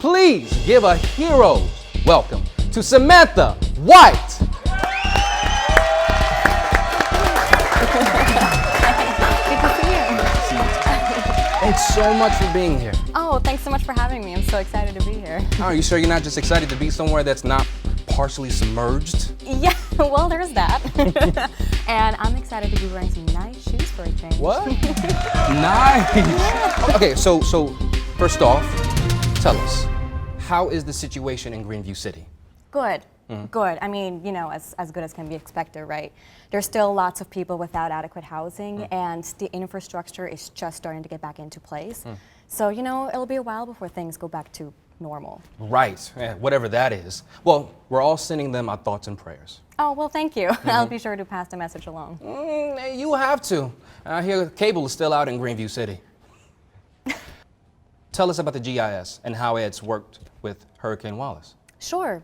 please give a hero welcome to Samantha White. Good to see you. Thanks so much for being here. Oh, thanks so much for having me. I'm so excited to be here. Are you sure you're not just excited to be somewhere that's not partially submerged? Yeah, well, there's that. And I'm excited to be wearing some nice shoes for a change. What? Nice. Yeah. Okay, so first off, tell us, how is the situation in Greenview City? Good. Good. I mean, you know, as good as can be expected, right? There's still lots of people without adequate housing, and the infrastructure is just starting to get back into place. So, you know, it'll be a while before things go back to normal. Right, yeah, whatever that is. Well, we're all sending them our thoughts and prayers. Oh, well, thank you. I'll be sure to pass the message along. You have to. I hear cable is still out in Greenview City. Tell us about the GIS and how it's worked with Hurricane Wallace. Sure.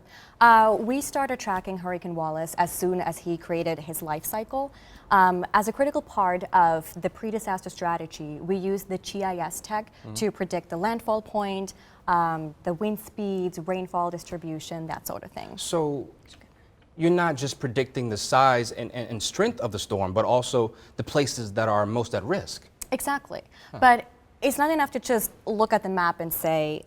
We started tracking Hurricane Wallace as soon as he created his life cycle. As a critical part of the pre-disaster strategy, we used the GIS tech to predict the landfall point, the wind speeds, rainfall distribution, that sort of thing. So you're not just predicting the size and strength of the storm, but also the places that are most at risk. Exactly. But it's not enough to just look at the map and say,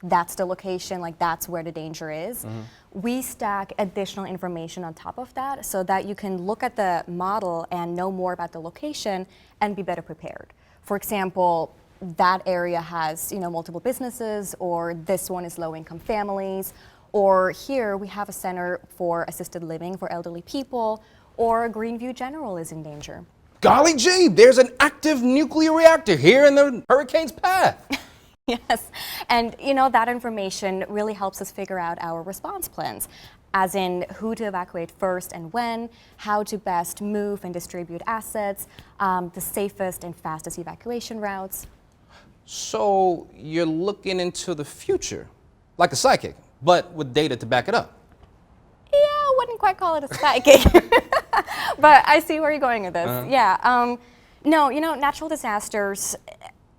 that's the location, like that's where the danger is. We stack additional information on top of that so that you can look at the model and know more about the location and be better prepared. For example, that area has, you know, multiple businesses, or this one is low-income families, or here we have a center for assisted living for elderly people, or Greenview General is in danger. Golly gee, there's an active nuclear reactor here in the hurricane's path. Yes, and you know, that information really helps us figure out our response plans, as in who to evacuate first and when, how to best move and distribute assets, the safest and fastest evacuation routes. So you're looking into the future, like a psychic, but with data to back it up. Yeah, I wouldn't quite call it a psychic, but I see where you're going with this. Yeah, no, you know, natural disasters,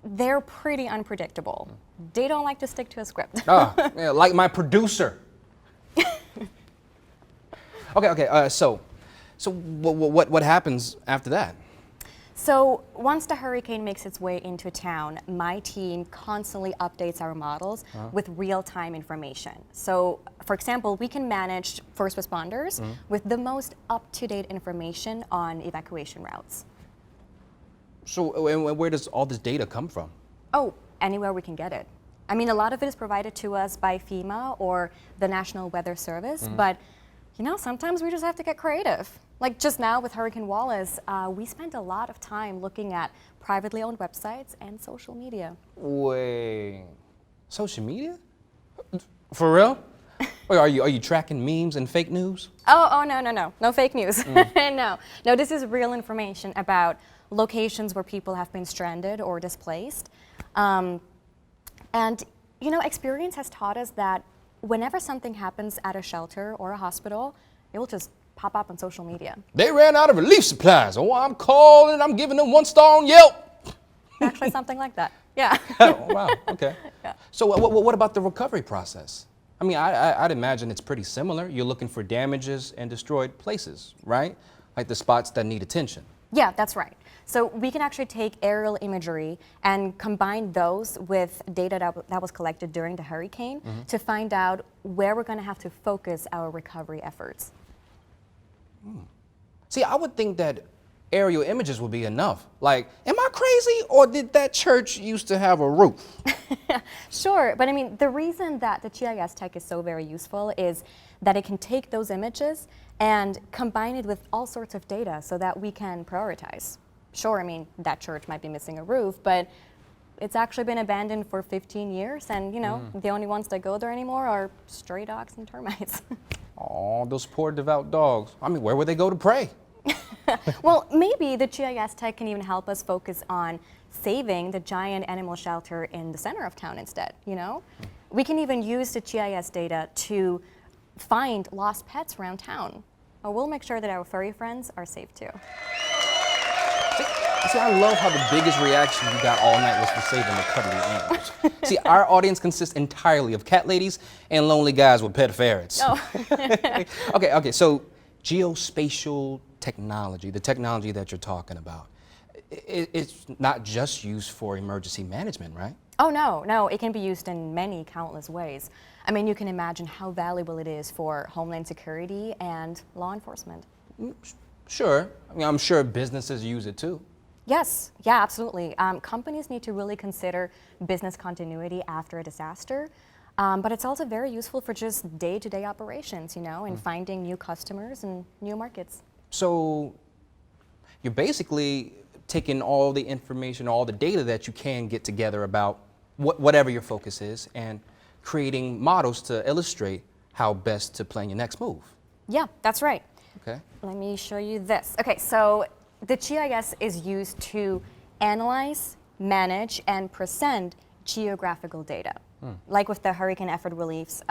they're pretty unpredictable. They don't like to stick to a script. Yeah, like my producer. Okay. So what happens after that? So once the hurricane makes its way into town, my team constantly updates our models with real-time information. So, for example, we can manage first responders with the most up-to-date information on evacuation routes. So where does all this data come from? Oh, anywhere we can get it. I mean, a lot of it is provided to us by FEMA or the National Weather Service, but you know, sometimes we just have to get creative. Like just now with Hurricane Wallace, we spent a lot of time looking at privately owned websites and social media. Wait, social media? For real? Wait, are you tracking memes and fake news? Oh, no fake news. No, this is real information about locations where people have been stranded or displaced. And, you know, experience has taught us that whenever something happens at a shelter or a hospital, it will just pop up on social media. They ran out of relief supplies. Oh, I'm calling, I'm giving them 1 star on Yelp. Actually, something like that, yeah. Oh, wow, okay. Yeah. So what about the recovery process? I mean, I'd imagine it's pretty similar. You're looking for damages and destroyed places, right? Like the spots that need attention. Yeah, that's right. So we can actually take aerial imagery and combine those with data that was collected during the hurricane to find out where we're going to have to focus our recovery efforts. See, I would think that aerial images would be enough. Like, am I crazy, or did that church used to have a roof? Sure, but I mean, the reason that the GIS tech is so very useful is that it can take those images and combine it with all sorts of data so that we can prioritize. Sure, I mean, that church might be missing a roof, but it's actually been abandoned for 15 years, and you know, the only ones that go there anymore are stray dogs and termites. Oh, those poor devout dogs. I mean, where would they go to pray? Well, maybe the GIS tech can even help us focus on saving the giant animal shelter in the center of town instead, you know? We can even use the GIS data to find lost pets around town. We'll make sure that our furry friends are safe too. See, I love how the biggest reaction you got all night was for saving the cuddly animals. See, our audience consists entirely of cat ladies and lonely guys with pet ferrets. Oh. Okay, so geospatial technology, the technology that you're talking about, it's not just used for emergency management, right? Oh, no, it can be used in many countless ways. I mean, you can imagine how valuable it is for Homeland Security and law enforcement. Sure, I mean, I'm sure businesses use it too. Yes, yeah, absolutely. Companies need to really consider business continuity after a disaster, but it's also very useful for just day-to-day operations, and finding new customers and new markets. So you're basically taking all the information, all the data that you can get together about whatever your focus is and creating models to illustrate how best to plan your next move. Yeah, that's right. Okay. Let me show you this. Okay, so the GIS is used to analyze, manage, and present geographical data. Like with the hurricane effort reliefs,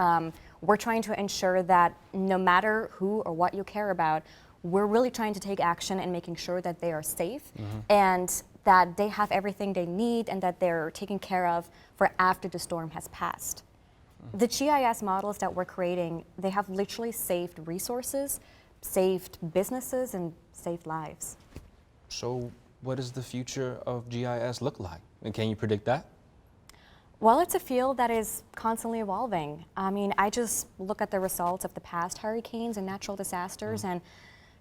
we're trying to ensure that no matter who or what you care about, we're really trying to take action and making sure that they are safe and that they have everything they need and that they're taken care of for after the storm has passed. The GIS models that we're creating, they have literally saved resources, saved businesses, and saved lives. So what does the future of GIS look like? And can you predict that? Well, it's a field that is constantly evolving. I mean, I just look at the results of the past hurricanes and natural disasters, and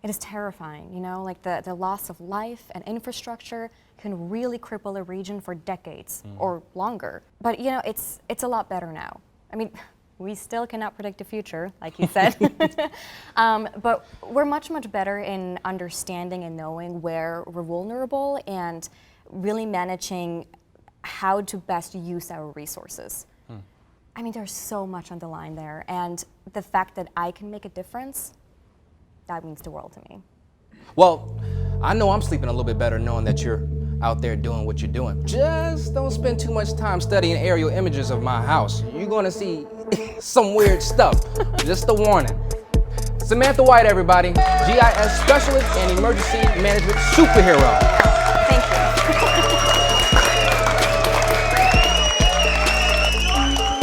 it is terrifying, like the loss of life and infrastructure can really cripple a region for decades or longer. But it's a lot better now. I mean, we still cannot predict the future, like you said, but we're much, much better in understanding and knowing where we're vulnerable and really managing how to best use our resources. I mean, there's so much on the line there, and the fact that I can make a difference, that means the world to me. Well, I know I'm sleeping a little bit better knowing that you're out there doing what you're doing. Just don't spend too much time studying aerial images of my house. You're gonna see some weird stuff. Just a warning. Samantha White, everybody, GIS specialist and emergency management superhero. Thank you.